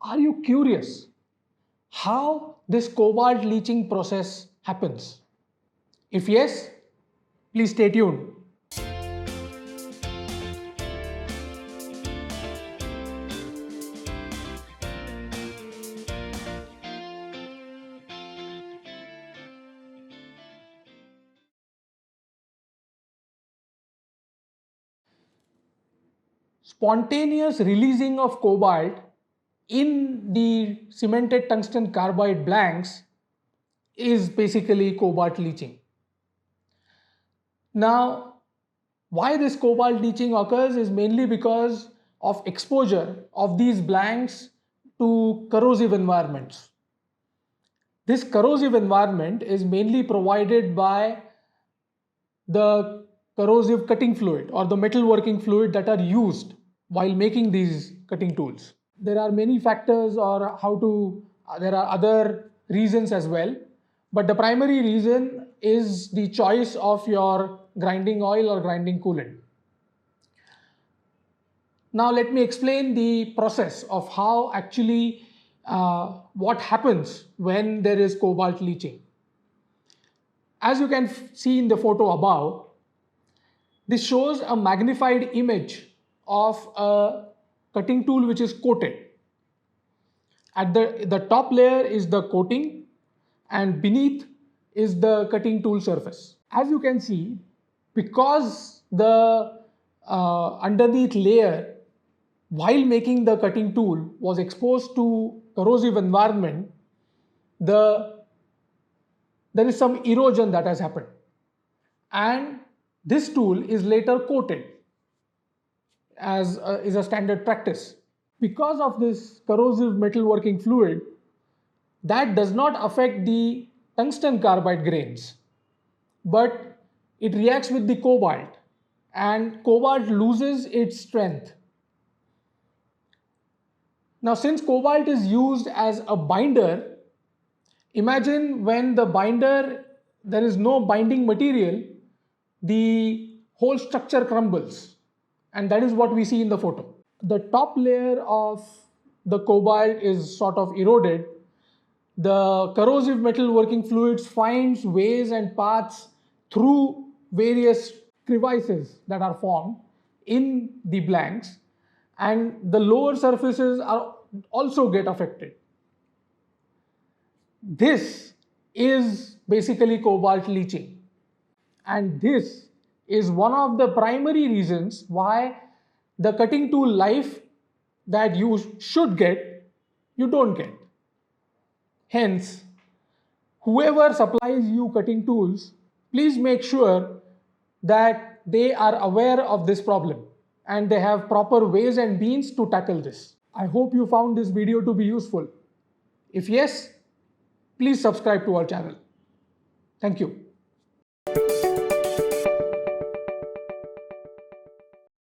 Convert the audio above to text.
Are you curious how this cobalt leaching process happens? If yes, please stay tuned. Spontaneous releasing of cobalt in the cemented tungsten carbide blanks is basically cobalt leaching. Now, why this cobalt leaching occurs is mainly because of exposure of these blanks to corrosive environments. This corrosive environment is mainly provided by the corrosive cutting fluid or the metalworking fluid that are used while making these cutting tools. There are many factors or there are other reasons as well, but the primary reason is the choice of your grinding oil or grinding coolant. Now let me explain the process of how actually what happens when there is cobalt leaching. As you can see in the photo above, this shows a magnified image of a cutting tool which is coated. At the top layer is the coating and beneath is the cutting tool surface. As you can see, because the underneath layer while making the cutting tool was exposed to corrosive environment, there is some erosion that has happened, and this tool is later coated as is a standard practice. Because of this corrosive metalworking fluid, that does not affect the tungsten carbide grains, but it reacts with the cobalt, and cobalt loses its strength. Now, since cobalt is used as a binder, imagine when the binder, there is no binding material, the whole structure crumbles, and that is what we see in the photo. The top layer of the cobalt is sort of eroded. The corrosive metalworking fluids finds ways and paths through various crevices that are formed in the blanks, and the lower surfaces are also get affected. This is basically cobalt leaching, and this is one of the primary reasons why the cutting tool life that you should get, you don't get. Hence, whoever supplies you cutting tools, please make sure that they are aware of this problem and they have proper ways and means to tackle this. I hope you found this video to be useful. If yes, please subscribe to our channel. Thank you.